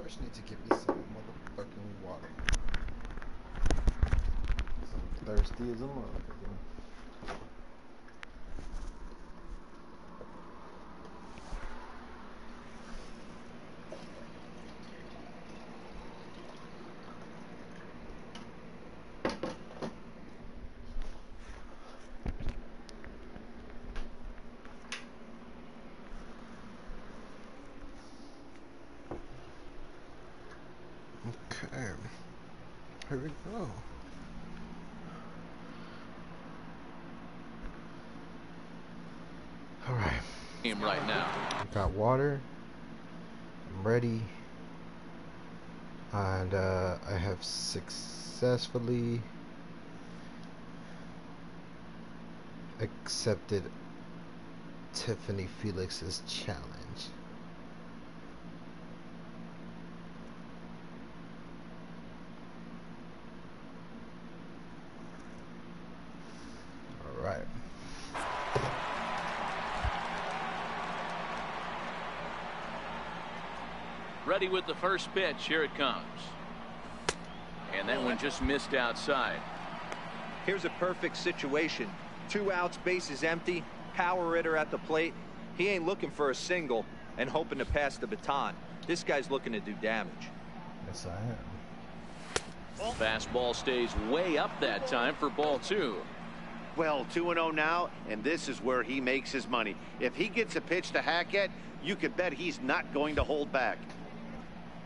First, need to give me some motherfucking water. I'm thirsty as a motherfucker. Okay, here we go. All right. Game right now. Got water. I'm ready, and I have successfully accepted Tiffany Felix's challenge. Right. Ready with the first pitch. Here it comes. And that one just missed outside. Here's a perfect situation. 2 outs, bases empty, power hitter at the plate. He ain't looking for a single and hoping to pass the baton. This guy's looking to do damage. Yes, I am. Fastball stays way up that time for ball 2. Well, 2-0 now, and this is where he makes his money. If he gets a pitch to hack at, you could bet he's not going to hold back.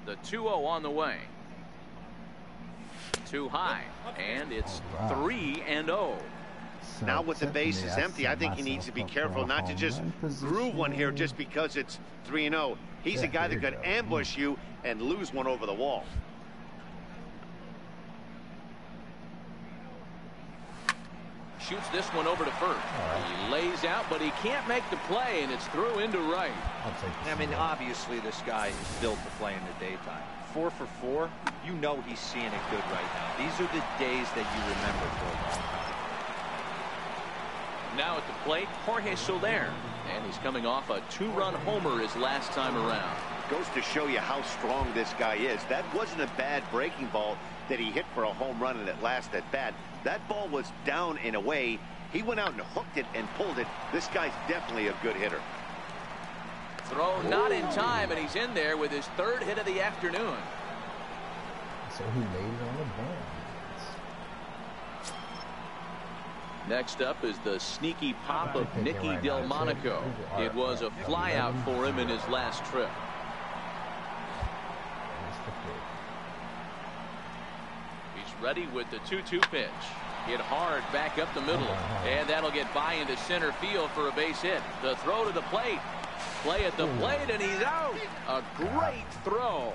The 2-0 on the way. Too high, and it's 3-0. Now with the bases empty, I think he needs to be careful not to just groove one here just because it's 3-0. He's a guy that could ambush you and lose one over the wall. Shoots this one over to first. He lays out, but he can't make the play, and it's through into right. I mean, obviously this guy is built to play in the daytime. 4 for 4, you know he's seeing it good right now. These are the days that you remember for a long time. Now at the plate, Jorge Soler, and he's coming off a 2-run homer his last time around. Goes to show you how strong this guy is. That wasn't a bad breaking ball that he hit for a home run and it last at bat. That ball was down and away. He went out and hooked it and pulled it. This guy's definitely a good hitter. Throw not in time, and he's in there with his 3rd hit of the afternoon. So he laid on the ball. Next up is the sneaky pop of Nicky Delmonico. It was a flyout for him in his last trip. He's ready with the 2-2 pitch. Hit hard back up the middle, and that'll get by into center field for a base hit. The throw to the plate. Play at the plate, and he's out. A great throw.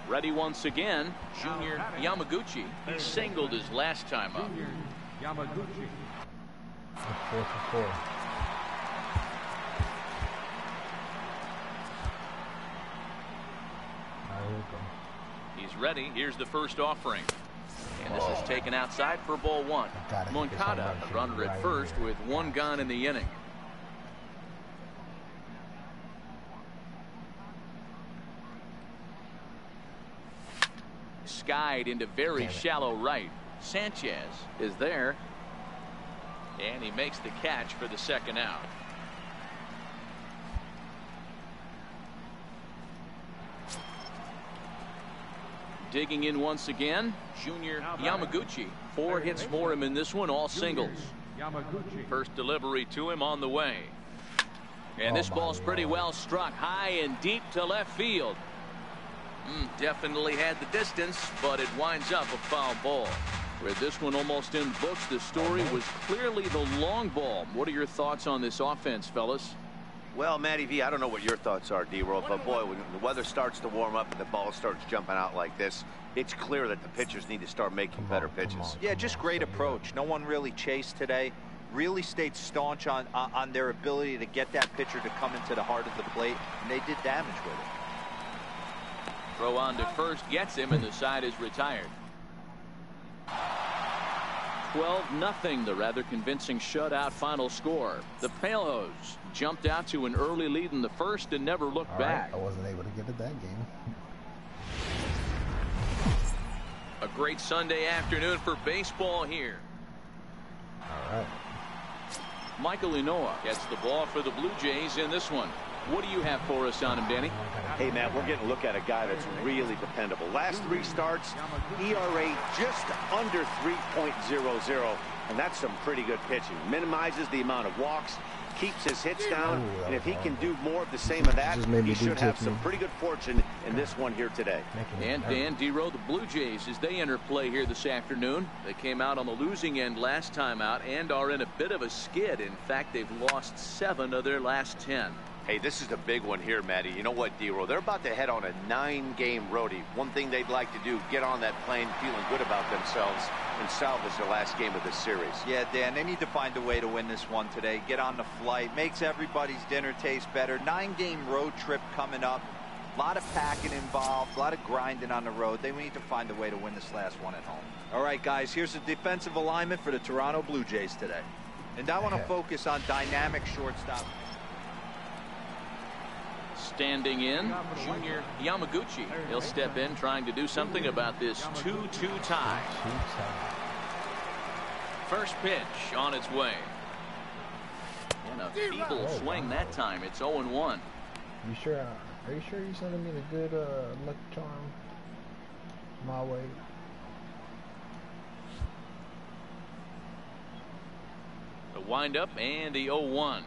Ready once again, Junior Yamaguchi. He singled his last time up. Yamaguchi. 4 for 4. He's ready. Here's the first offering. And this is taken outside for ball 1. Moncada, a runner at first with 1 gone in the inning. Skied into very shallow right. Sanchez is there. And he makes the catch for the 2nd out. Digging in once again, Junior Yamaguchi. 4 hits for him in this one, all singles. First delivery to him on the way. And this ball's pretty well struck high and deep to left field. Definitely had the distance, but it winds up a foul ball. With this one almost in books, the story was clearly the long ball. What are your thoughts on this offense, fellas? Well, Matty V, I don't know what your thoughts are, D-Roll, but boy, when the weather starts to warm up and the ball starts jumping out like this, it's clear that the pitchers need to start making better pitches. Yeah, just great approach. No one really chased today. Really stayed staunch on their ability to get that pitcher to come into the heart of the plate, and they did damage with it. Throw on to first gets him, and the side is retired. 12-0, the rather convincing shutout final score. The Palehose jumped out to an early lead in the first and never looked back. I wasn't able to get it that game. A great Sunday afternoon for baseball here. All right. Michael Inoa gets the ball for the Blue Jays in this one. What do you have for us on him, Danny? Hey, Matt, we're getting a look at a guy that's really dependable. Last 3 starts, ERA just under 3.00, and that's some pretty good pitching. Minimizes the amount of walks, keeps his hits down, and if he can do more of the same of that, he should have some pretty good fortune in this one here today. And Dan Dero, the Blue Jays, as they enter play here this afternoon. They came out on the losing end last time out and are in a bit of a skid. In fact, they've lost 7 of their last 10. Hey, this is a big one here, Matty. You know what, Dero? They're about to head on a 9-game roadie. One thing they'd like to do, get on that plane feeling good about themselves and salvage their last game of this series. Yeah, Dan, they need to find a way to win this one today. Get on the flight. Makes everybody's dinner taste better. 9-game road trip coming up. A lot of packing involved. A lot of grinding on the road. They need to find a way to win this last one at home. All right, guys, here's the defensive alignment for the Toronto Blue Jays today. And I want to focus on dynamic shortstop. Standing in, Junior Yamaguchi. He'll step in trying to do something about this 2-2 tie. First pitch on its way. And a feeble swing that time. It's 0-1. You sure? Are you sure you're sending me the good luck charm my way? The windup and the 0-1.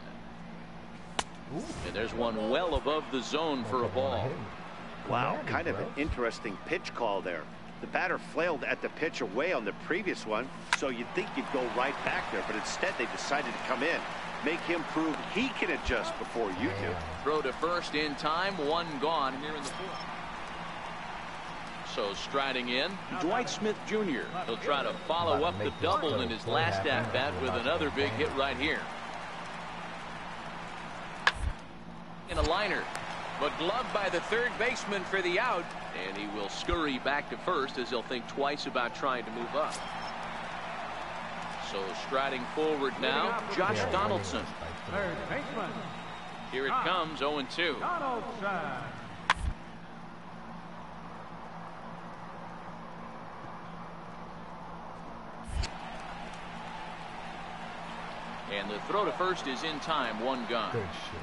And there's one well above the zone for a ball. Wow, kind of an interesting pitch call there. The batter flailed at the pitch away on the previous one, so you'd think you'd go right back there, but instead they decided to come in, make him prove he can adjust before you do. Throw to first in time, 1 gone here in the 4th. So striding in, Dwight Smith Jr. He'll try to follow up the double in his last at-bat with another big hit right here. In a liner, but gloved by the third baseman for the out, and he will scurry back to first as he'll think twice about trying to move up. So striding forward now, Josh Donaldson. Third baseman. Here it comes, 0-2. Donaldson. And the throw to first is in time, 1 gone. Good shit.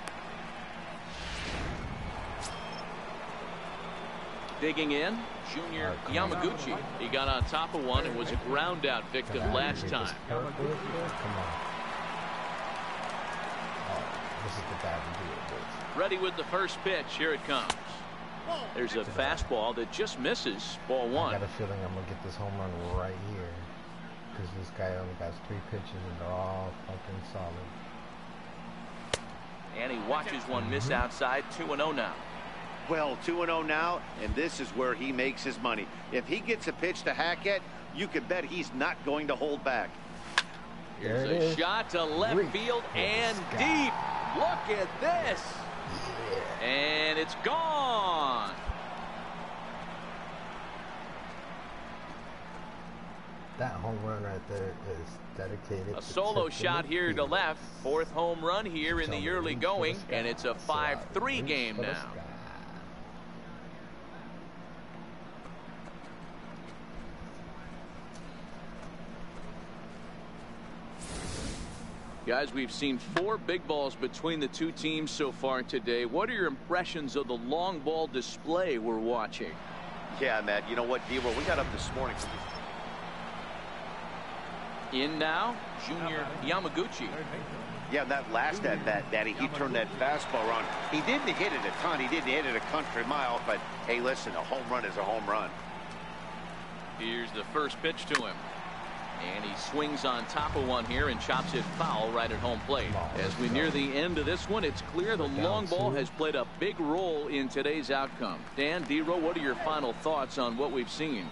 Digging in, Junior Yamaguchi. He got on top of one and was a ground out victim last time. Come on. Oh, this is the guy to do it with. Ready with the first pitch. Here it comes. There's a fastball that just misses. Ball 1. I got a feeling I'm gonna get this home run right here, because this guy only got 3 pitches and they're all fucking solid. And he watches one miss outside. 2-0 now. Well, 2-0 now, and this is where he makes his money. If he gets a pitch to hack at, you can bet he's not going to hold back. Here's a shot to left field and deep. Look at this. And it's gone. That home run right there is dedicated. A solo shot here to left. 4th home run here in the early going, and it's a 5-3 game now. Guys, we've seen 4 big balls between the 2 teams so far today. What are your impressions of the long ball display we're watching? Yeah, Matt, you know what, Dero, we got up this morning. In now, Junior Yamaguchi. Yeah, that last at-bat, Daddy, he turned that fastball on. He didn't hit it a ton. He didn't hit it a country mile, but, hey, listen, a home run is a home run. Here's the first pitch to him. And he swings on top of one here and chops it foul right at home plate. As we near the end of this one, it's clear the long ball has played a big role in today's outcome. Dan, Dero, what are your final thoughts on what we've seen?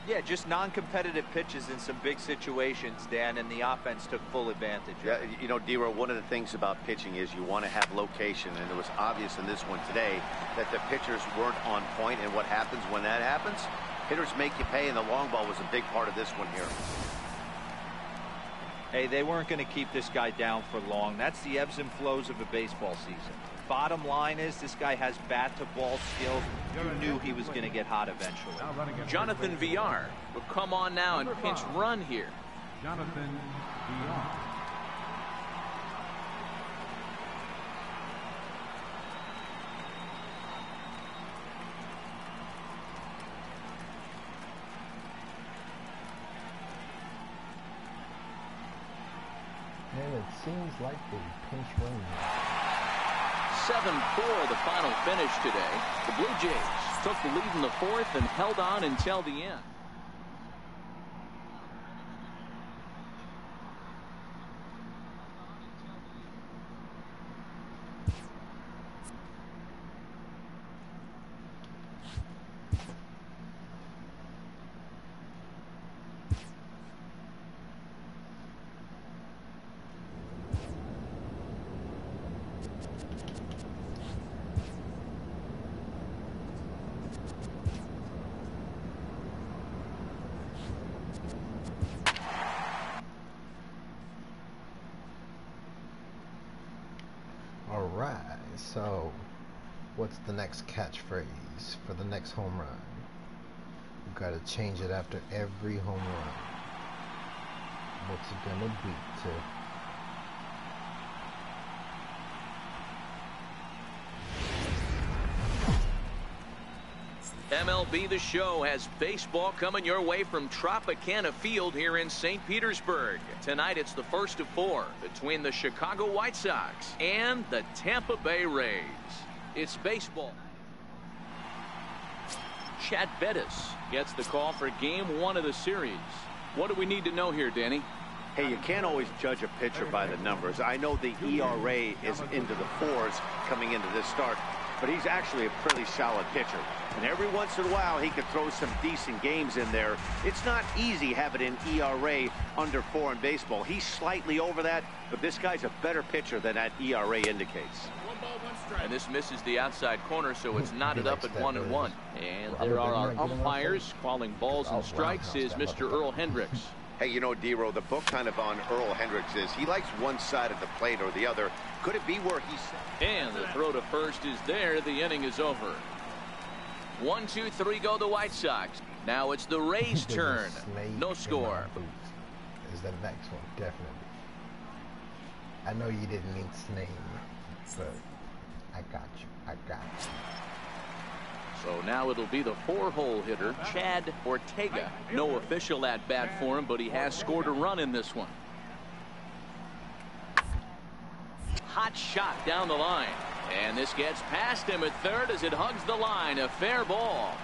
Yeah, just non-competitive pitches in some big situations, Dan, and the offense took full advantage. Yeah, you know, Dero, one of the things about pitching is you want to have location, and it was obvious in this one today that the pitchers weren't on point, and what happens when that happens? Hitters make you pay, and the long ball was a big part of this one here. Hey, they weren't going to keep this guy down for long. That's the ebbs and flows of a baseball season. Bottom line is this guy has bat-to-ball skills. You knew he was going to get hot eventually. Jonathan VR will come on now and pinch run here. Jonathan VR. And it seems like they pinch run. 7-4 the final finish today. The Blue Jays took the lead in the fourth and held on until the end. Alright, so what's the next catchphrase for the next home run? You gotta change it after every home run. What's it gonna be to? MLB The Show has baseball coming your way from Tropicana Field here in St. Petersburg. Tonight it's the first of 4 between the Chicago White Sox and the Tampa Bay Rays. It's baseball. Chad Bettis gets the call for game 1 of the series. What do we need to know here, Danny? Hey, you can't always judge a pitcher by the numbers. I know the ERA is into the 4s coming into this start, but he's actually a pretty solid pitcher. And every once in a while, he could throw some decent games in there. It's not easy having an ERA under 4 in baseball. He's slightly over that, but this guy's a better pitcher than that ERA indicates. And this misses the outside corner, so it's knotted up at 1-1. And there are our umpires calling balls and strikes is Mr. Earl Hendricks. Hey, you know, D-Row, the book kind of on Earl Hendricks is he likes one side of the plate or the other. Could it be where he's... And the throw to first is there. The inning is over. 1, 2, 3 go the White Sox. Now it's the Rays' turn. No score. Is the next one, definitely. I know you didn't mean snake, but I got you. I got you. So now it'll be the 4-hole hitter, Chad Ortega. No official at bat for him, but he has scored a run in this one. Hot shot down the line. And this gets past him at third as it hugs the line. A fair ball.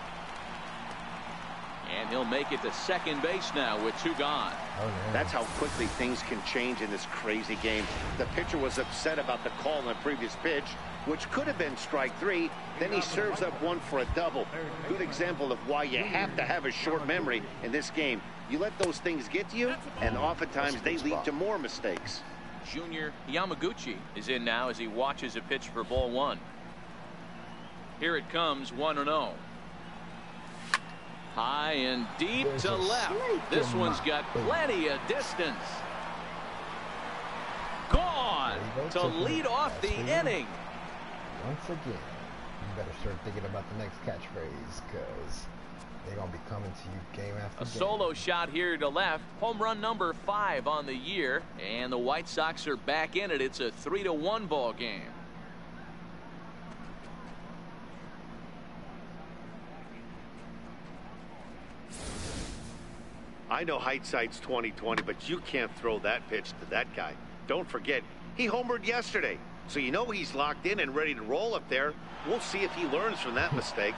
And he'll make it to second base now with 2 gone. Oh, no. That's how quickly things can change in this crazy game. The pitcher was upset about the call on the previous pitch, which could have been strike 3. Then he serves up one for a double. Good example of why you have to have a short memory in this game. You let those things get to you, and oftentimes they lead to more mistakes. Junior Yamaguchi is in now as he watches a pitch for ball 1. Here it comes, 1-0. High and deep to left. This one's got plenty of distance. Gone to lead off the inning. Once again, you better start thinking about the next catchphrase, because they're going to be coming to you game after game. A solo shot here to left. Home run number 5 on the year. And the White Sox are back in it. It's a 3-1 ball game. I know hindsight's 20/20, but you can't throw that pitch to that guy. Don't forget, he homered yesterday. So you know he's locked in and ready to roll up there. We'll see if he learns from that mistake.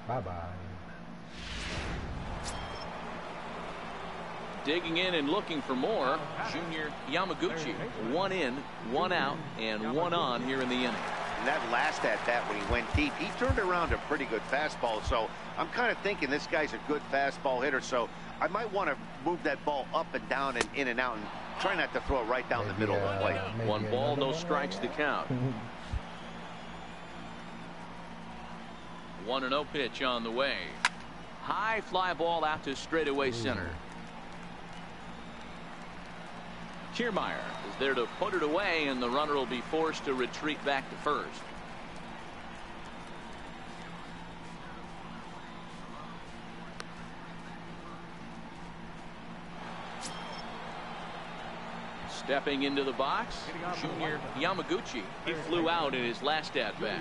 Bye-bye. Digging in and looking for more, Junior Yamaguchi. 1 in, 1 out, and 1 on here in the inning. And that last at-bat when he went deep, he turned around a pretty good fastball. So I'm kind of thinking this guy's a good fastball hitter. So I might want to move that ball up and down and in and out and try not to throw it right down the middle of the plate. 1 ball, no strikes to count. 1-0 pitch on the way. High fly ball out to straightaway center. Kiermaier is there to put it away, and the runner will be forced to retreat back to first. Stepping into the box, Junior Yamaguchi. He flew out in his last at-bat.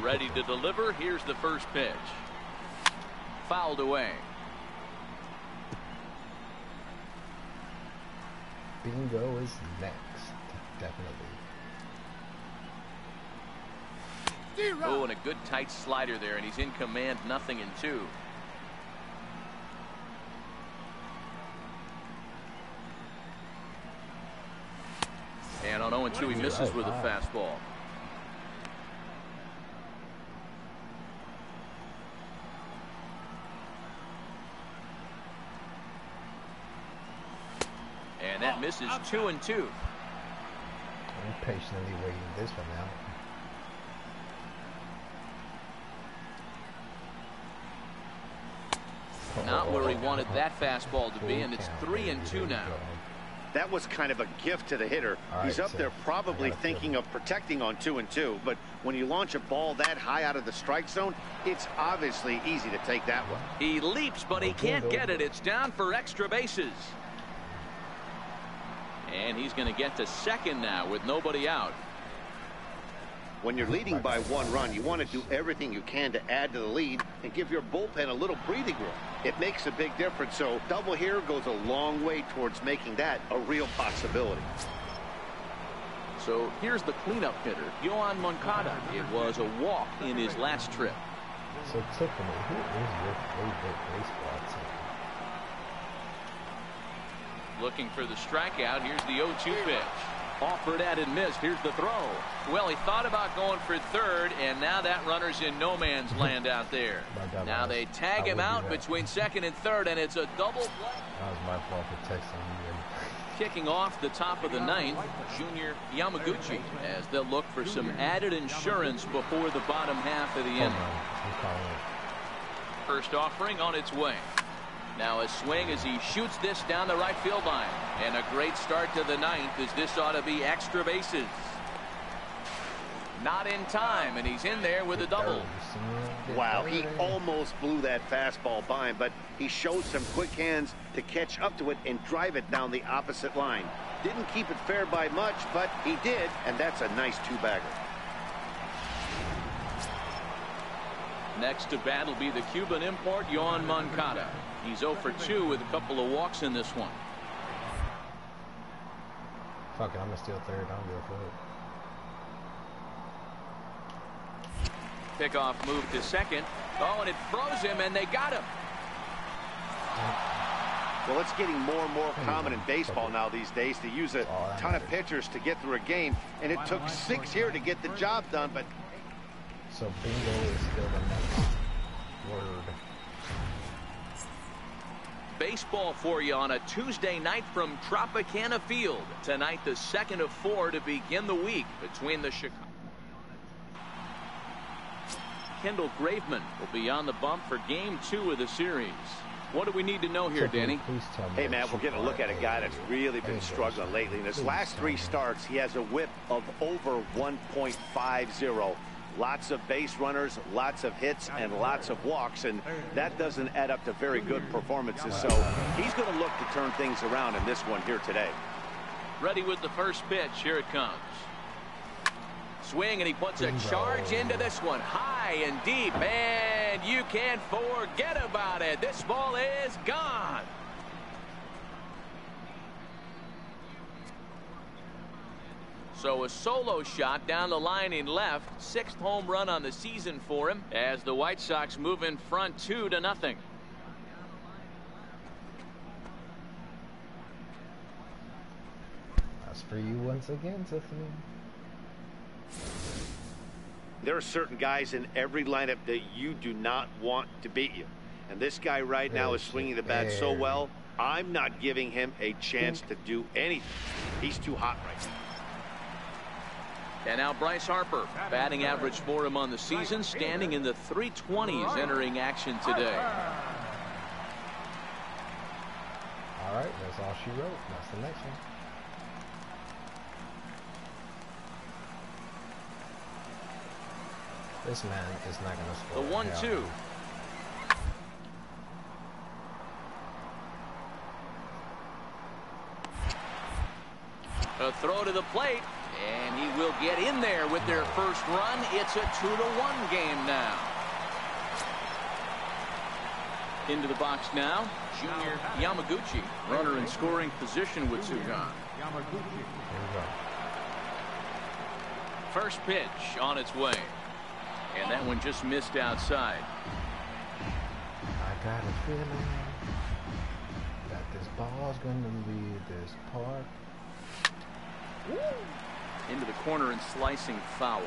Ready to deliver. Here's the first pitch. Fouled away. Bingo is next, definitely. Oh, and a good tight slider there, and he's in command, 0-2. And on 0-2, he misses with a fastball. And that misses 2-2. I'm patiently waiting this one out. Not where he wanted that fastball to be, and it's 3-2 now. That was kind of a gift to the hitter. He's up there probably thinking of protecting on 2-2, but when you launch a ball that high out of the strike zone, it's obviously easy to take that one. He leaps, but he can't get it. It's down for extra bases. And he's going to get to second now with nobody out. When you're leading by 1 run, you want to do everything you can to add to the lead and give your bullpen a little breathing room. It makes a big difference, so double here goes a long way towards making that a real possibility. So here's the cleanup hitter, Yoan Moncada. It was a walk in his last trip. So Tiffany, who is your favorite baseball team? Looking for the strikeout. Here's the 0-2 pitch. Offered at and missed. Here's the throw. Well, he thought about going for third, and now that runner's in no man's land out there. Now they tag him out between second and third, and it's a double play. That was my fault for texting you. Kicking off the top of the ninth, Junior Yamaguchi, as they'll look for some added insurance before the bottom half of the inning. First offering on its way. Now a swing as he shoots this down the right field line. And a great start to the ninth, as this ought to be extra bases. Not in time, and he's in there with a double. Wow, he almost blew that fastball by him, but he showed some quick hands to catch up to it and drive it down the opposite line. Didn't keep it fair by much, but he did, and that's a nice two-bagger. Next to bat will be the Cuban import, Yoan Moncada. He's 0 for 2 with a couple of walks in this one. Fuck it, I'm gonna steal third. I don't give a fuck. Pickoff move to second. Oh, and it froze him, and they got him. Well, it's getting more and more common in baseball now these days to use a ton of pitchers to get through a game, and it took 6 here to get the job done, but... So bingo is still the next word. Baseball for you on a Tuesday night from Tropicana Field. Tonight, the second of 4 to begin the week between the Chicago. Kendall Graveman will be on the bump for Game 2 of the series. What do we need to know here, Danny? Hey, Matt, we're getting a look at a guy that's really been struggling lately. In his last 3 starts, he has a whip of over 1.50. Lots of base runners, lots of hits, and lots of walks, and that doesn't add up to very good performances. So he's going to look to turn things around in this one here today. Ready with the first pitch. Here it comes. Swing, and he puts a charge into this one. High and deep, and you can't forget about it. This ball is gone. So a solo shot down the line in left. 6th home run on the season for him as the White Sox move in front 2-0. That's for you once again, Tiffany. There are certain guys in every lineup that you do not want to beat you. And this guy right now is swinging the bat so well, I'm not giving him a chance to do anything. He's too hot right now. And now Bryce Harper, batting average for him on the season, standing in the 320s entering action today. All right, that's all she wrote. That's the next one. This man is not going to score. The 1-2. A throw to the plate, and he will get in there with their first run. It's a 2-1 game now. Into the box now, Junior Yamaguchi, runner in scoring position with Sugan. There we go. First pitch on its way, and that one just missed outside. I got a feeling that this ball's going to leave this park. Into the corner and slicing foul.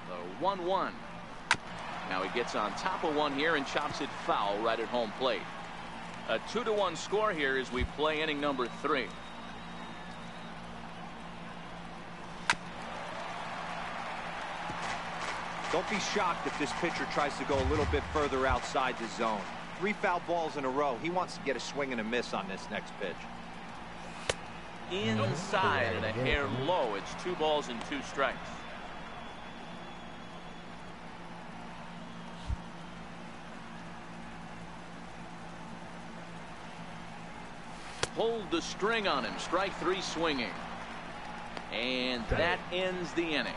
The 1-1. Now he gets on top of one here and chops it foul right at home plate. A 2-1 score here as we play inning number 3. Don't be shocked if this pitcher tries to go a little bit further outside the zone. 3 foul balls in a row. He wants to get a swing and a miss on this next pitch. Inside and a hair low. It's 2 balls and 2 strikes. Hold the string on him. Strike 3 swinging. And that ends the inning.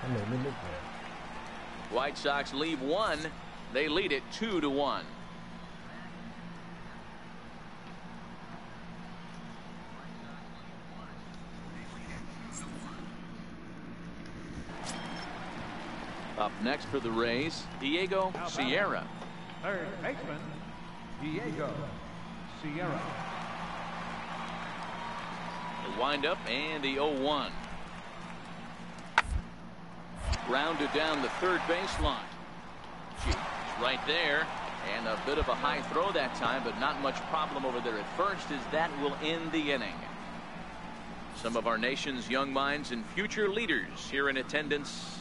That made me look bad. White Sox leave 1. They lead it 2-1. Up next for the Rays, Diego Sierra. Third baseman, Diego Sierra. The windup and the 0-1. Grounded down the third baseline. She's right there, and a bit of a high throw that time, but not much problem over there at first, as that will end the inning. Some of our nation's young minds and future leaders here in attendance.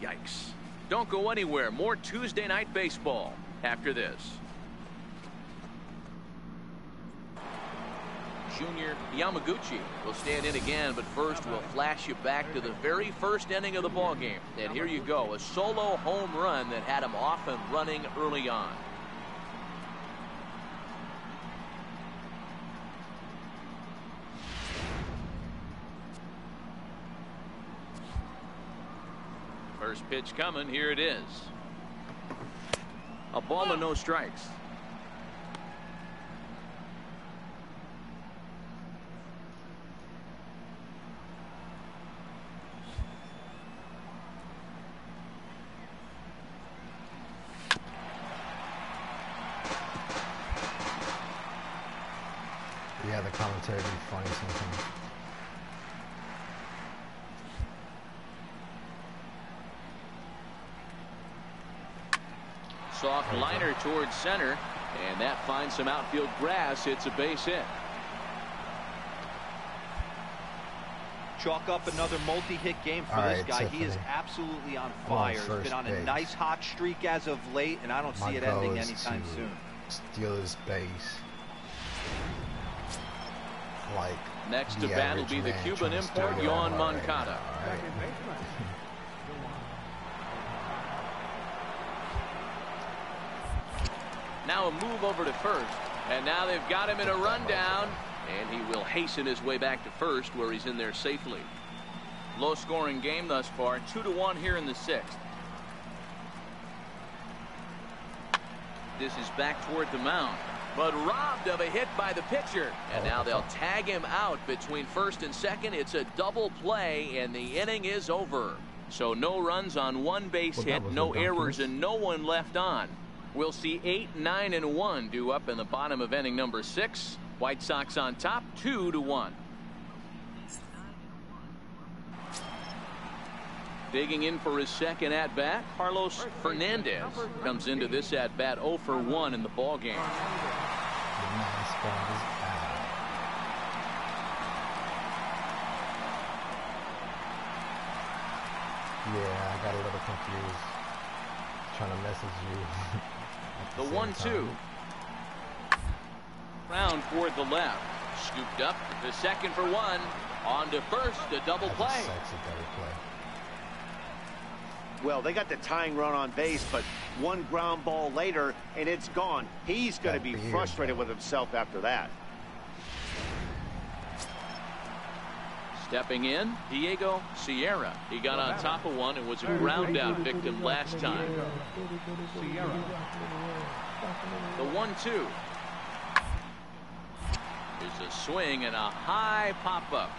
Yikes. Don't go anywhere. More Tuesday Night Baseball after this. Junior Yamaguchi will stand in again, but first we'll flash you back to the very first inning of the ball game. And here you go, a solo home run that had him off and running early on. First pitch coming, here it is. A ball and no strikes. Yeah, the commentary would be funny sometimes. Soft liner towards center, and that finds some outfield grass. It's a base hit. Chalk up another multi-hit game for All this right, guy. Tiffany. He is absolutely on I'm on fire. He's first been on a base. nice hot streak as of late, and I don't see it ending anytime soon. Steal his base. Like Next the to bat will average be the man Cuban trying to steal import, your Yohan heart right Moncada. now, all right? Second baseman. Now a move over to first, and now they've got him in a rundown, and he will hasten his way back to first, where he's in there safely. Low scoring game thus far, 2-1 here in the 6th. This is back toward the mound, but robbed of a hit by the pitcher, and now they'll tag him out between first and second. It's a double play, and the inning is over. So no runs on one base hit, no errors, and no one left on. We'll see 8, 9, and 1 due up in the bottom of inning number 6. White Sox on top, 2-1. Digging in for his second at-bat, Carlos Fernandez comes into this at-bat 0 for 1 in the ballgame. squad is out. Yeah, I got a little confused. Trying to message you. The 1-2. Round toward the left. Scooped up to second for one. On to first, a double That's play. a sexy double play. Well, they got the tying run on base, but one ground ball later, and it's gone. He's going to be frustrated with himself after that. Stepping in, Diego Sierra. He got on top of one and was a ground out victim last time. The 1-2. There's a swing and a high pop-up.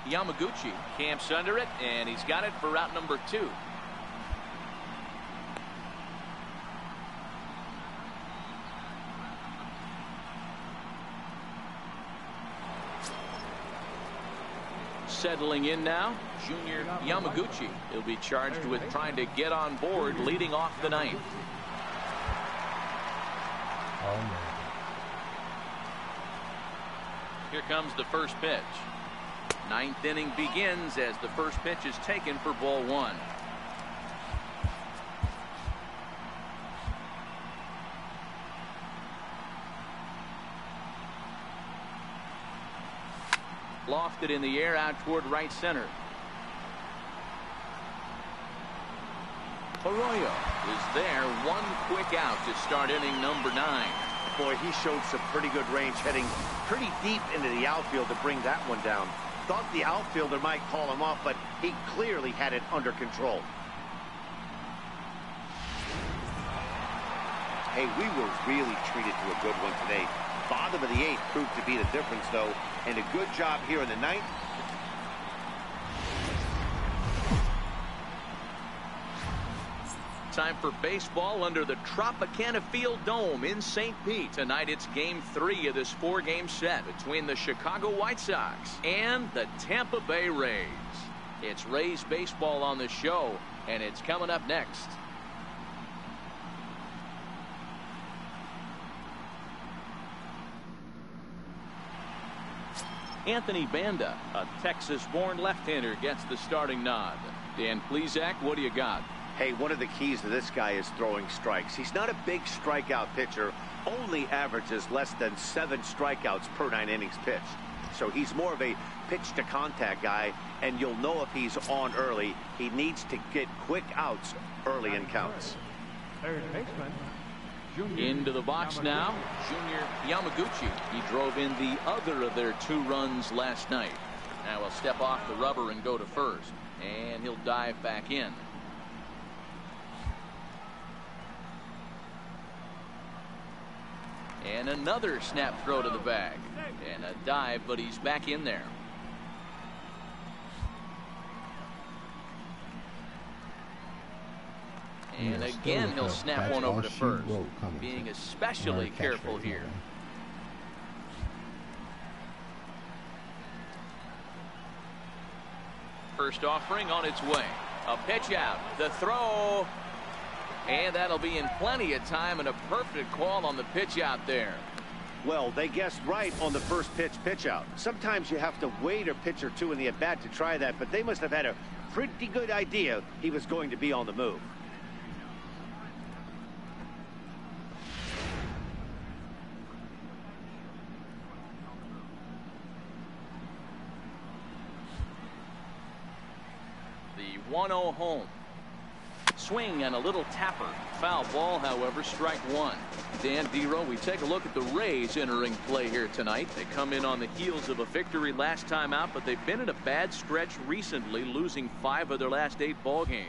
Yamaguchi camps under it, and he's got it for route number 2. Settling in now, Junior Yamaguchi. He'll be charged with trying to get on board leading off the ninth. Oh, man. Here comes the first pitch. Ninth inning begins as the first pitch is taken for ball 1. Lofted in the air out toward right center. Arroyo is there. One quick out to start inning number 9. Boy, he showed some pretty good range heading pretty deep into the outfield to bring that one down. Thought the outfielder might call him off, but he clearly had it under control. Hey, we were really treated to a good one today. Bottom of the 8th proved to be the difference, though, and a good job here in the 9th. Time for baseball under the Tropicana Field Dome in St. Pete. Tonight it's Game 3 of this 4-game set between the Chicago White Sox and the Tampa Bay Rays. It's Rays baseball on the show, and it's coming up next. Anthony Banda, a Texas-born left-hander, gets the starting nod. Dan Plesac, what do you got? Hey, one of the keys to this guy is throwing strikes. He's not a big strikeout pitcher, only averages less than 7 strikeouts per 9 innings pitched. So he's more of a pitch-to-contact guy, and you'll know if he's on early. He needs to get quick outs early in counts. Third baseman. Into the box now, Junior Yamaguchi. He drove in the other of their 2 runs last night. Now he'll step off the rubber and go to first, and he'll dive back in. And another snap throw to the bag. And a dive, but he's back in there. And again, he'll snap one over to first, being especially careful here. First offering on its way. A pitch out. The throw. And that'll be in plenty of time, and a perfect call on the pitch out there. Well, they guessed right on the first pitch out. Sometimes you have to wait a pitch or 2 in the at-bat to try that, but they must have had a pretty good idea he was going to be on the move. The 1-0 home. Swing and a little tapper. Foul ball, however, strike 1. Dan Dero, we take a look at the Rays entering play here tonight. They come in on the heels of a victory last time out, but they've been in a bad stretch recently, losing 5 of their last 8 ball games.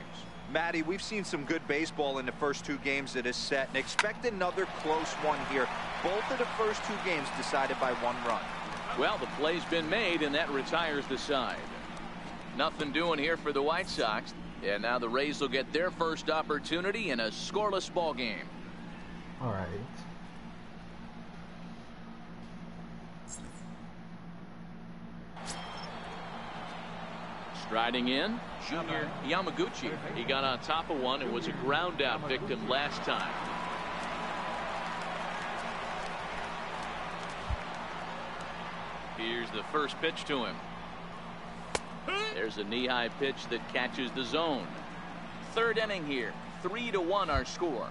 Matty, we've seen some good baseball in the first 2 games of this set, and expect another close one here. Both of the first 2 games decided by 1 run. Well, the play's been made, and that retires the side. Nothing doing here for the White Sox. And now the Rays will get their first opportunity in a scoreless ball game. All right. Striding in, Junior Yamaguchi. He got on top of one and was a ground out victim last time. the first pitch to him. There's a knee-high pitch that catches the zone. Third inning here. 3-1 our score.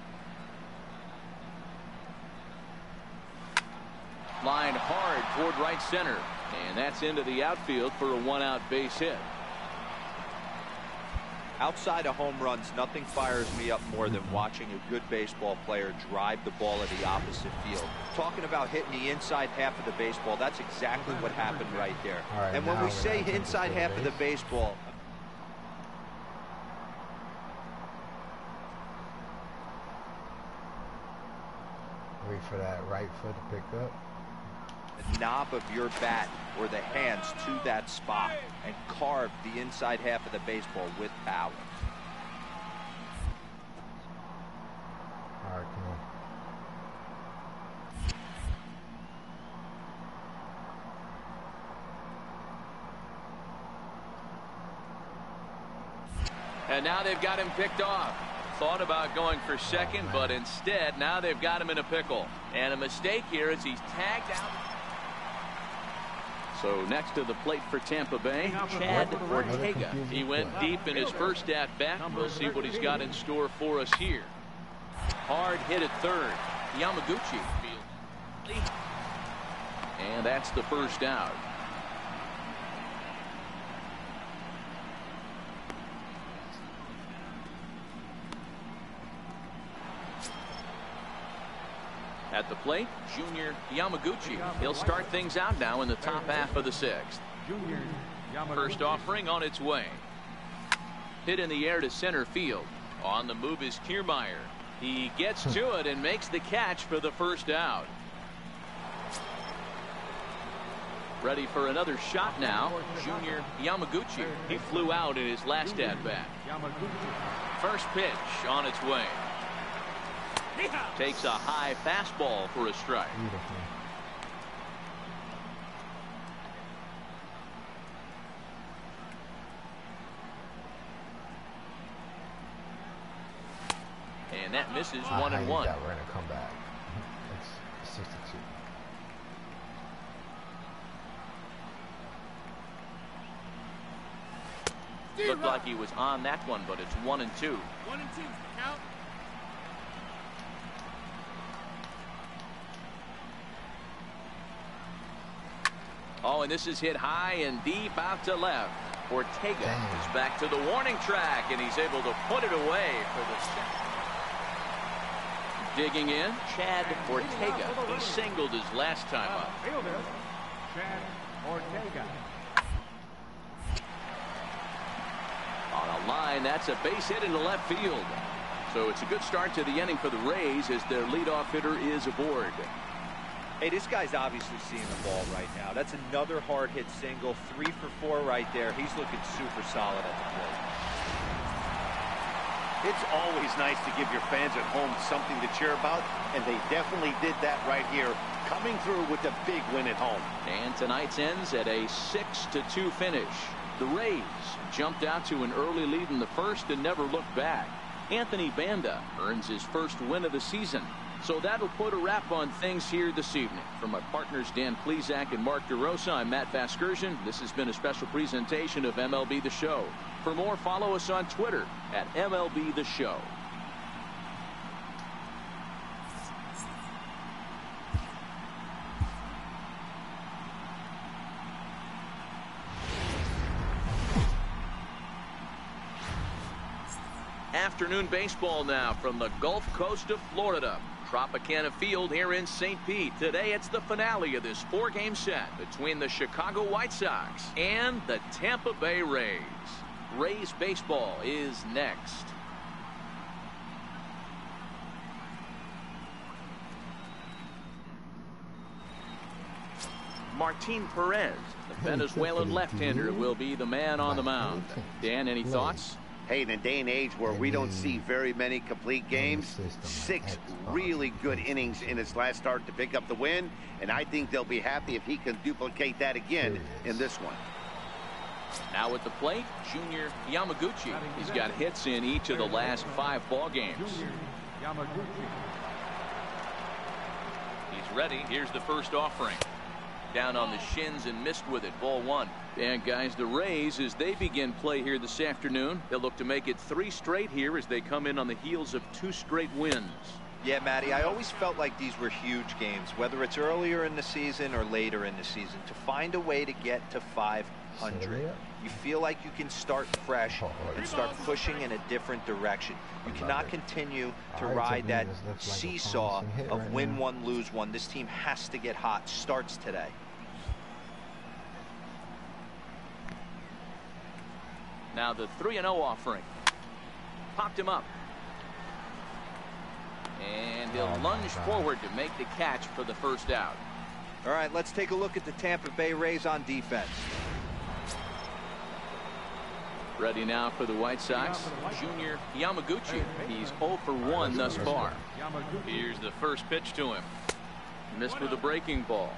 Line hard toward right center. And that's into the outfield for a one-out base hit. Outside of home runs, nothing fires me up more than watching a good baseball player drive the ball at the opposite field. Talking about hitting the inside half of the baseball, that's exactly what happened right there. Right, and when we say inside half of the base. baseball, Wait for that right foot to pick up. the knob of your bat or the hands to that spot and carve the inside half of the baseball with power. All right, come on. And now they've got him picked off. Thought about going for second, but instead now they've got him in a pickle. And a mistake here as he's tagged out. So next to the plate for Tampa Bay, Chad Ortega. He went deep in his first at-bat. We'll see what he's got in store for us here. Hard hit at third. Yamaguchi. And that's the first out. At the plate, Junior Yamaguchi. He'll start things out now in the top half of the sixth. First offering on its way. Hit in the air to center field. On the move is Kiermaier. He gets to it and makes the catch for the first out. Ready for another shot now, Junior Yamaguchi. He flew out in his last at-bat. First pitch on its way. Takes a high fastball for a strike. Beautiful. And that misses. 1-1. We're gonna come back. It's 62. Looked like he was on that one, but it's 1-2. 1-2. Count. Oh, and this is hit high and deep out to left. Ortega is back to the warning track, and he's able to put it away for the second. Digging in, Chad Ortega. He singled his last time up. Fielder, Chad Ortega. On a line, that's a base hit into left field. So it's a good start to the inning for the Rays as their leadoff hitter is aboard. Hey, this guy's obviously seeing the ball right now. That's another hard hit single. 3 for 4 right there. He's looking super solid at the plate. It's always nice to give your fans at home something to cheer about, and they definitely did that right here, coming through with a big win at home. And tonight's ends at a 6-2 finish. The Rays jumped out to an early lead in the first and never looked back. Anthony Banda earns his first win of the season. So that'll put a wrap on things here this evening. From my partners Dan Plesac and Mark DeRosa, I'm Matt Vasgersian. This has been a special presentation of MLB The Show. For more, follow us on Twitter at MLB The Show. Afternoon baseball now from the Gulf Coast of Florida. Tropicana Field here in St. Pete. Today it's the finale of this 4-game set between the Chicago White Sox and the Tampa Bay Rays. Rays baseball is next. Martin Perez, the Venezuelan left-hander, will be the man on the mound. Dan, any thoughts? Hey, in a day and age where we don't see very many complete games, 6 really good innings in his last start to pick up the win, and I think they'll be happy if he can duplicate that again in this one. Now at the plate, Junior Yamaguchi. He's got hits in each of the last 5 ball games. Yamaguchi. He's ready. Here's the first offering. Down on the shins and missed with it. Ball 1. And guys, the Rays, as they begin play here this afternoon, they'll look to make it 3 straight here as they come in on the heels of 2 straight wins. Yeah, Matty, I always felt like these were huge games, whether it's earlier in the season or later in the season. To find a way to get to 500, you feel like you can start fresh and start pushing in a different direction. You cannot continue to ride that seesaw of win one, lose one. This team has to get hot. Starts today. Now the 3-0 offering. Popped him up. And he'll lunge forward to make the catch for the first out. All right, let's take a look at the Tampa Bay Rays on defense. Ready now for the White Sox, Junior Yamaguchi. He's 0 for 1 thus far. Here's the first pitch to him. Missed with a breaking ball.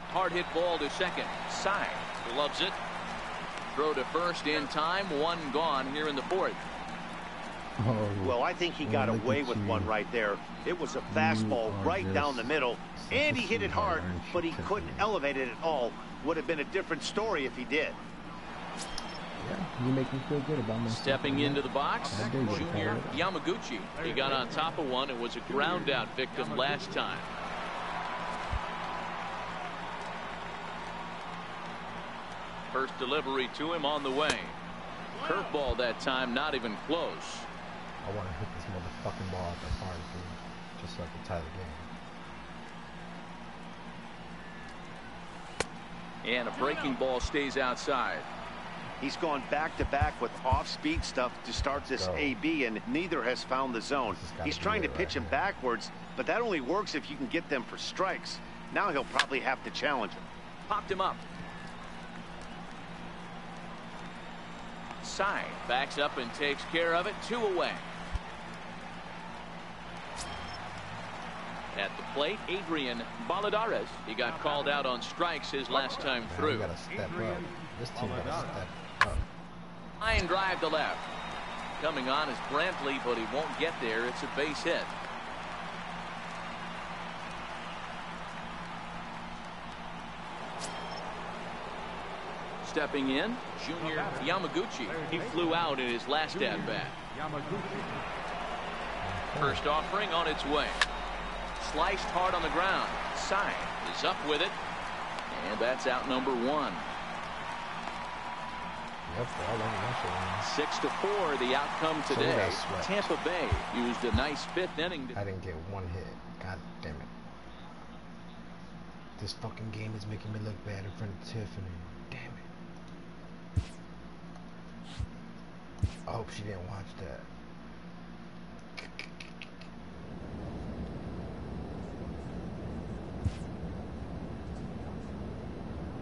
Hard hit ball to second. Side loves it. Throw to first in time. 1 gone here in the 4th. Oh, well, I think he got away with one right there. It was a fastball right down the middle, and he hit it hard, but he couldn't elevate it at all. Would have been a different story if he did. Yeah, you make me feel good about myself. Stepping into the box, Junior Yamaguchi. He got on top of one and was a ground out victim last time. First delivery to him on the way. Curveball that time, not even close. I want to hit this motherfucking ball at the hard, dude, just so I can tie the game. And a breaking ball stays outside. He's gone back-to-back with off-speed stuff to start this AB, and neither has found the zone. He's trying to pitch him backwards, but that only works if you can get them for strikes. Now he'll probably have to challenge him. Popped him up. Side backs up and takes care of it. 2 away. At the plate, Adrian Baladares. He got called out on strikes his last time through. Gotta step up. This team gotta step up. Line drive to left. Coming on is Brantley, but he won't get there. It's a base hit. Stepping in, Junior Yamaguchi. He flew out in his last at-bat. First offering on its way. Sliced hard on the ground. Side is up with it. And that's out number 1. 6-4 the outcome today. Tampa Bay used a nice 5th inning. I didn't get 1 hit. God damn it. This fucking game is making me look bad in front of Tiffany. Damn it. I hope she didn't watch that.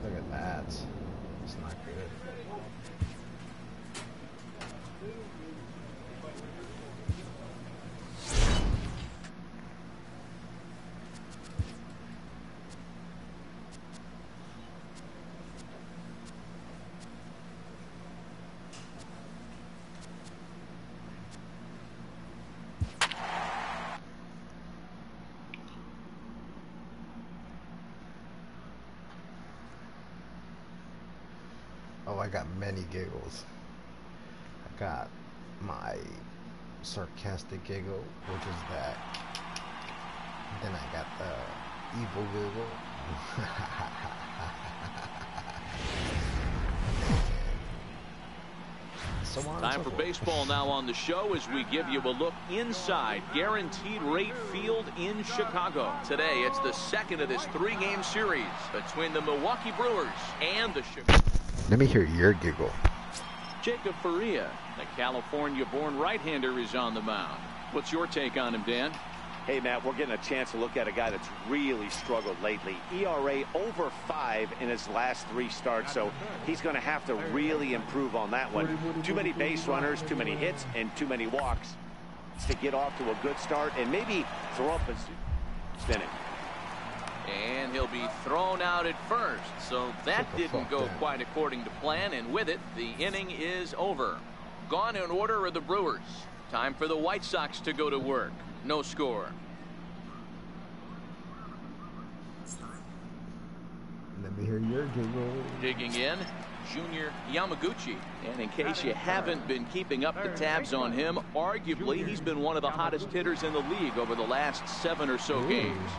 Look at that. It's not good. Oh, I got many giggles. I got my sarcastic giggle, which is that. Then I got the evil giggle. So Time for baseball now on the show as we give you a look inside Guaranteed Rate Field in Chicago. Today, it's the second of this 3-game series between the Milwaukee Brewers and the Chicago. Let me hear your giggle. Jacob Faria, the California-born right-hander, is on the mound. What's your take on him, Dan? Hey, Matt, we're getting a chance to look at a guy that's really struggled lately. ERA over 5 in his last 3 starts, so he's going to have to really improve on that one. Too many base runners, too many hits, and too many walks to get off to a good start and maybe throw up a spinning. And he'll be thrown out at first, so that didn't go quite according to plan, and with it, the inning is over. Gone in order are the Brewers. Time for the White Sox to go to work. No score. Let me hear your giggle. Digging in, Junior Yamaguchi. And in case you haven't been keeping up the tabs on him, arguably he's been one of the hottest hitters in the league over the last 7 or so games.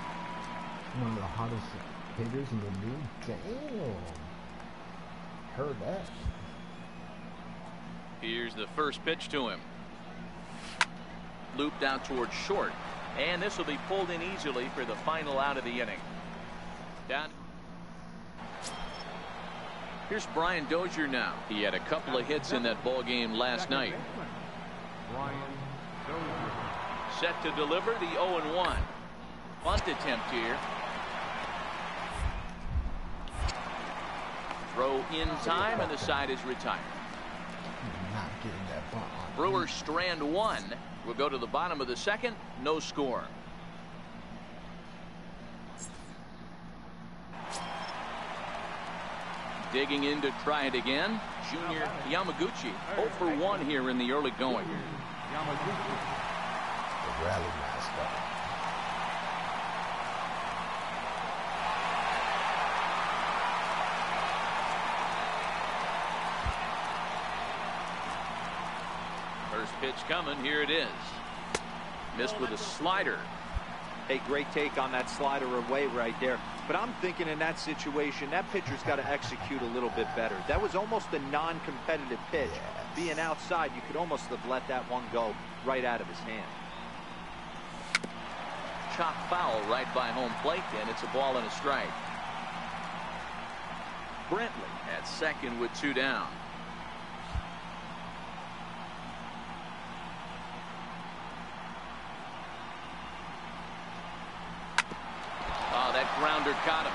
One of the hottest hitters in the league. Damn. Heard that. Here's the first pitch to him. Looped out towards short. And this will be pulled in easily for the final out of the inning. Down. Here's Brian Dozier now. He had a couple of hits in that ball game last night. Set to deliver the 0-1. Bunt attempt here. Throw in time, and the side is retired. Not getting that bunt. Brewers strand one. We'll go to the bottom of the second. No score. Digging in to try it again. Junior Yamaguchi 0 for 1 here in the early going. The rally mascot. First pitch coming. Here it is. Missed with a slider. A great take on that slider away right there. But I'm thinking in that situation, that pitcher's got to execute a little bit better. That was almost a non-competitive pitch. Yes. Being outside, you could almost have let that one go right out of his hand. Chop foul right by home plate, and it's a ball and a strike. Brentley at second with 2 down. That grounder caught him.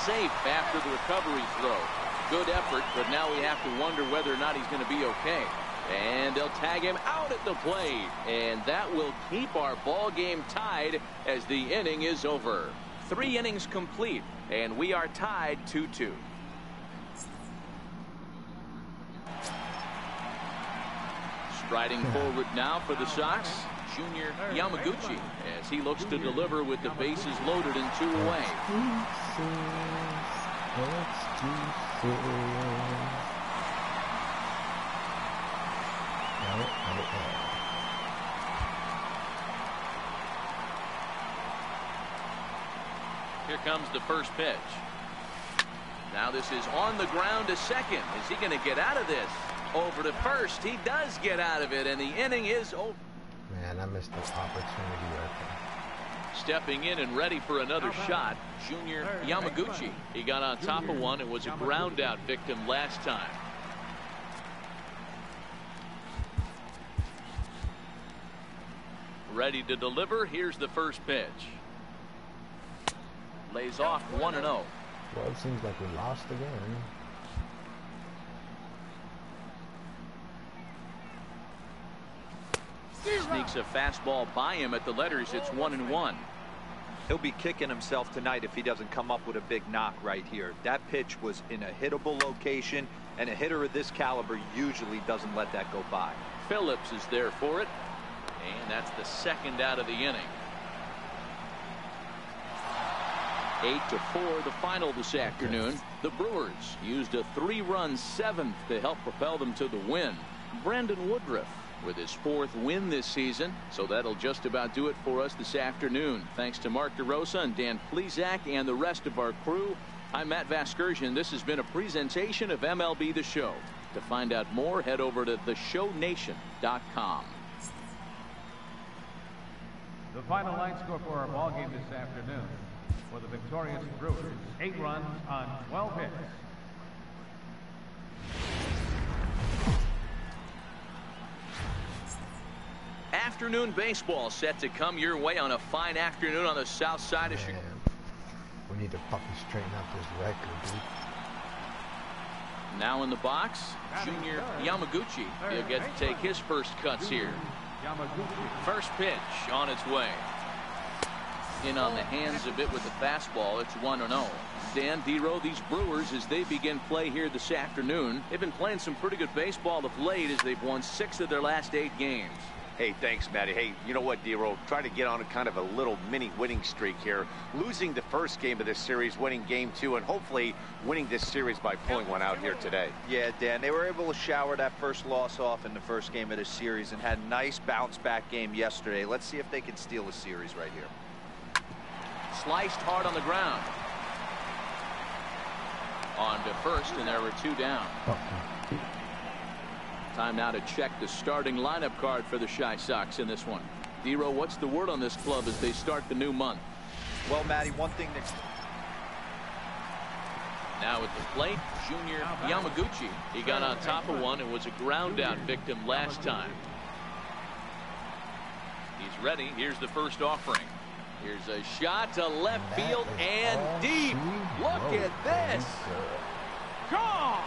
Safe after the recovery throw. Good effort, but now we have to wonder whether or not he's going to be okay. And they'll tag him out at the plate. And that will keep our ball game tied as the inning is over. 3 innings complete, and we are tied 2-2. Striding forward now for the Sox, Junior Yamaguchi, as he looks to deliver with the bases loaded and 2 away. Here comes the first pitch. Now this is on the ground to second. Is he going to get out of this? Over to first. He does get out of it, and the inning is over. Man, I missed the opportunity right there. Stepping in and ready for another shot, Junior Yamaguchi. He got on top of one. It was a ground out victim last time. Ready to deliver. Here's the first pitch. Lays off 1-0. Well, it seems like we lost again. Sneaks a fastball by him at the letters. It's 1-1. He'll be kicking himself tonight if he doesn't come up with a big knock right here. That pitch was in a hittable location, and a hitter of this caliber usually doesn't let that go by. Phillips is there for it, and that's the second out of the inning. 8-4 the final this afternoon. The Brewers used a 3-run 7th to help propel them to the win. Brandon Woodruff with his 4th win this season. So that'll just about do it for us this afternoon. Thanks to Mark DeRosa and Dan Plesac and the rest of our crew. I'm Matt Vasgersian. This has been a presentation of MLB The Show. To find out more, head over to theshownation.com. The final line score for our ball game this afternoon. For the victorious Brewers, 8 runs on 12 hits. Afternoon baseball set to come your way on a fine afternoon on the south side of Chicago. We need to fucking straighten out this record, dude. Now in the box, Junior Yamaguchi. He'll get to take his first cuts here. First pitch on its way. In on the hands of it with the fastball. It's 1-0. Dan, D-Row, these Brewers, as they begin play here this afternoon, they've been playing some pretty good baseball of late as they've won 6 of their last 8 games. Hey, thanks, Matty. Hey, you know what, D-Row? Try to get on a kind of a little mini winning streak here. Losing the first game of this series, winning game 2, and hopefully winning this series by pulling one out here today. Yeah, Dan, they were able to shower that first loss off in the first game of this series and had a nice bounce-back game yesterday. Let's see if they can steal a series right here. Sliced hard on the ground. On to first, and there were 2 down. Time now to check the starting lineup card for the Chi Sox in this one. D-Row, what's the word on this club as they start the new month? Well, Matty, one thing that... Now at the plate, Junior Yamaguchi. He got on top of one and was a ground out victim last time. He's ready. Here's the first offering. Here's a shot to left field and deep. Look at this. Gone.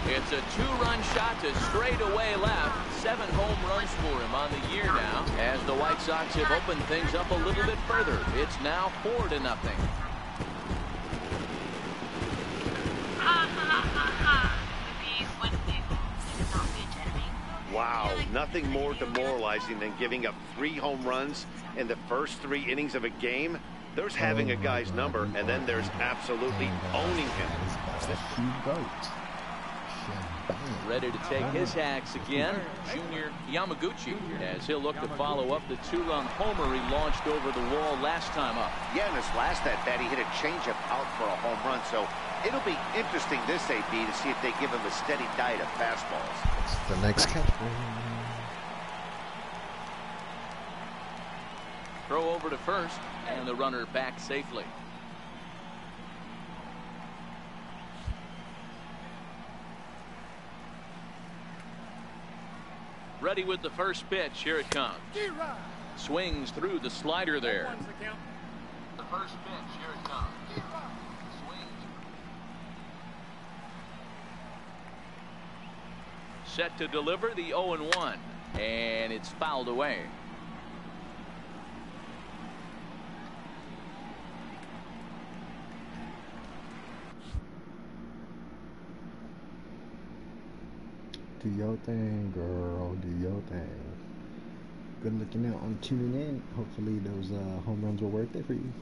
It's a 2-run shot to straightaway left. 7 home runs for him on the year now, as the White Sox have opened things up a little bit further. It's now 4-0. Wow, nothing more demoralizing than giving up 3 home runs in the first 3 innings of a game. There's having a guy's number, and then there's absolutely owning him. Ready to take his hacks again, Junior Yamaguchi, as he'll look to follow up the 2-run homer he launched over the wall last time up. Yeah, in his last at-bat, he hit a changeup out for a home run, so it'll be interesting this AB to see if they give him a steady diet of fastballs. It's the next catch. Throw over to first, and the runner back safely. Ready with the first pitch. Here it comes. Swings through the slider there. The first pitch. Here it comes. Swings. Set to deliver the 0-1, and it's fouled away. Do your thing, girl. Do your thing. Good looking out on tuning in. Hopefully those home runs were worth it for you.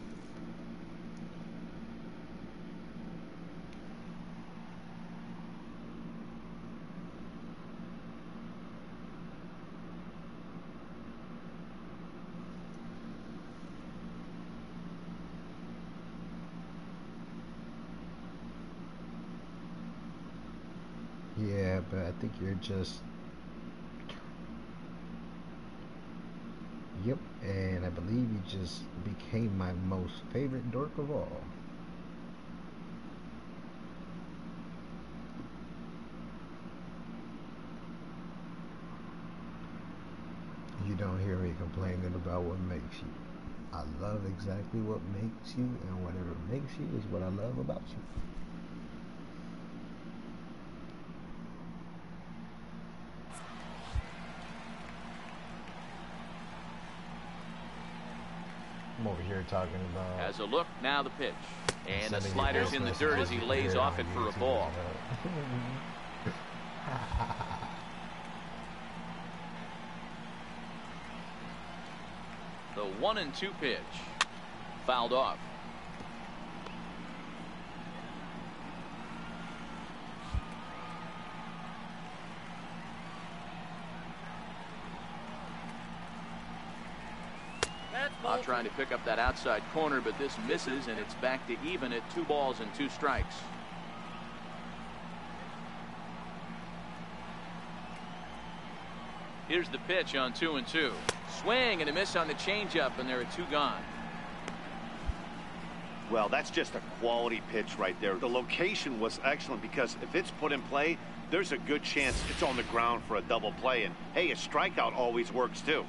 Yeah, but I think you're just... Yep, and I believe you just became my most favorite dork of all. You don't hear me complaining about what makes you. I love exactly what makes you, and whatever makes you is what I love about you. I'm over here talking about... As a look, now the pitch. And the slider's in the dirt as he lays off it for a ball. The 1-2 pitch. Fouled off. Trying to pick up that outside corner, but this misses, and it's back to even at 2 balls and 2 strikes. Here's the pitch on 2-2. Swing and a miss on the changeup, and there are 2 gone. Well, that's just a quality pitch right there. The location was excellent because if it's put in play, there's a good chance it's on the ground for a double play. And hey, a strikeout always works too.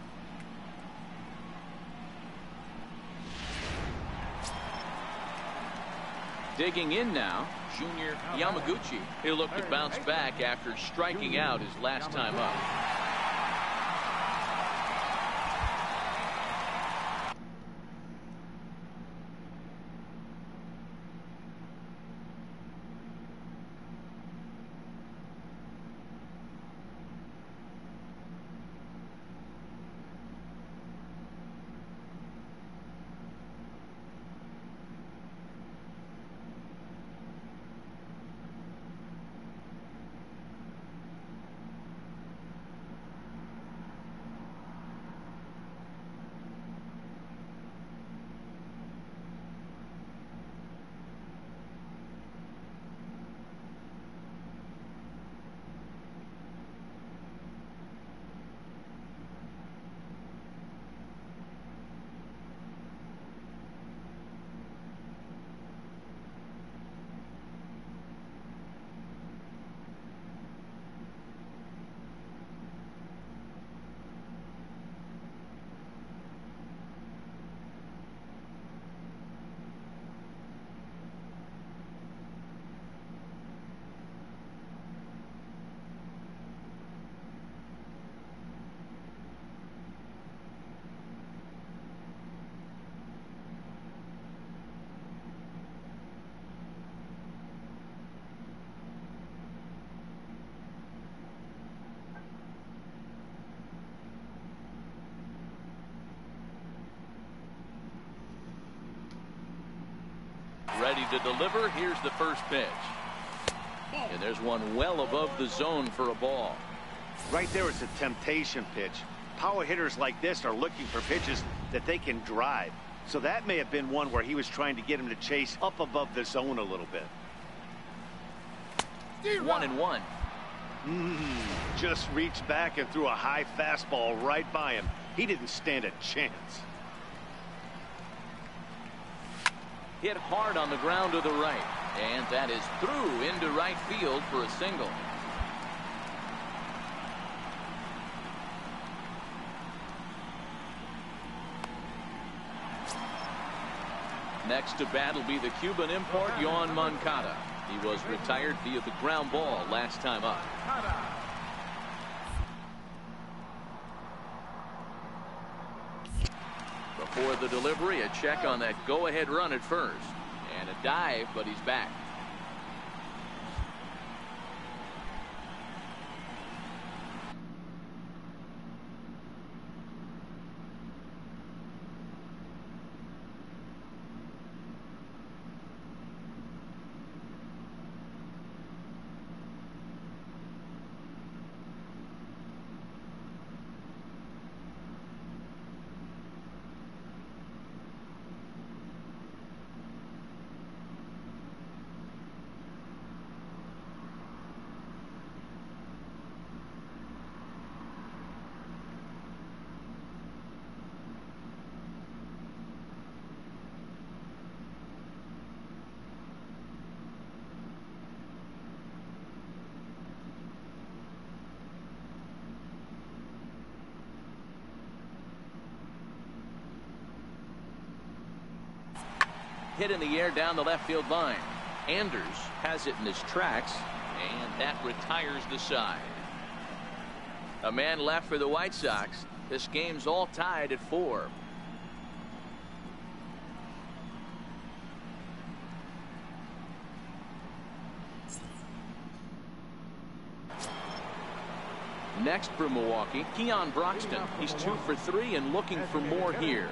Digging in now, Junior Yamaguchi. He'll look to bounce back after striking out his last time up. Ready to deliver. Here's the first pitch. And there's one well above the zone for a ball. Right there is a temptation pitch. Power hitters like this are looking for pitches that they can drive. So that may have been one where he was trying to get him to chase up above the zone a little bit. 1-1. Just reached back and threw a high fastball right by him. He didn't stand a chance. Hit hard on the ground to the right. And that is through into right field for a single. Next to bat will be the Cuban import, Yoan Moncada. He was retired via the ground ball last time up. Before the delivery, a check on that go-ahead run at first. And a dive, but he's back. Hit in the air down the left field line. Anders has it in his tracks, and that retires the side. A man left for the White Sox. This game's all tied at 4. Next for Milwaukee, Keon Broxton. He's 2 for 3 and looking for more here.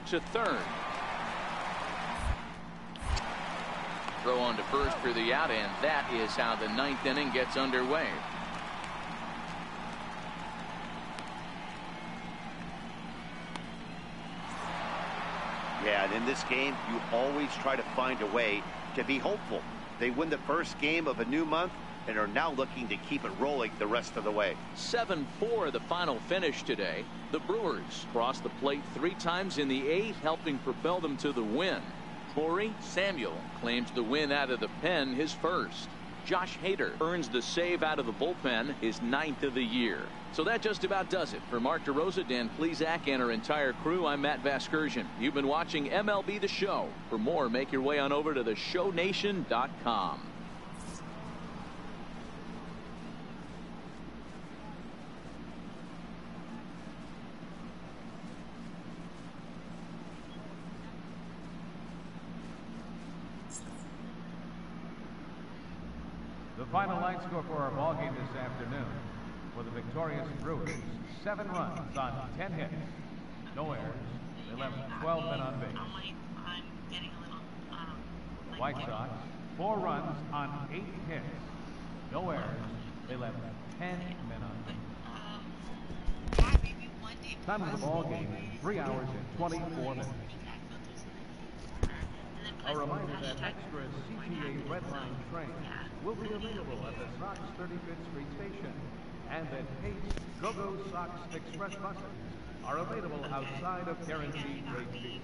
To third. Throw on to first for the out, and that is how the 9th inning gets underway. Yeah, and in this game, you always try to find a way to be hopeful. They win the first game of a new month and are now looking to keep it rolling the rest of the way. 7-4 the final finish today. The Brewers crossed the plate 3 times in the 8th, helping propel them to the win. Corey Samuel claims the win out of the pen, his first. Josh Hader earns the save out of the bullpen, his 9th of the year. So that just about does it. For Mark DeRosa, Dan Plesac, and our entire crew, I'm Matt Vasgersian. You've been watching MLB The Show. For more, make your way on over to theshownation.com. The final line score for our ball game this afternoon for the victorious Brewers: 7 runs on 10 hits, no errors. They left 12 men on base. The White Sox: 4 runs on 8 hits, no errors. They left 10 men on base. Time of the ball game: 3 hours and 24 minutes. A reminder that extra CTA Redline trains will be available at the Sox 35th Street Station, and that Pace Go-Go Sox Express buses are available outside of guaranteed rate fees.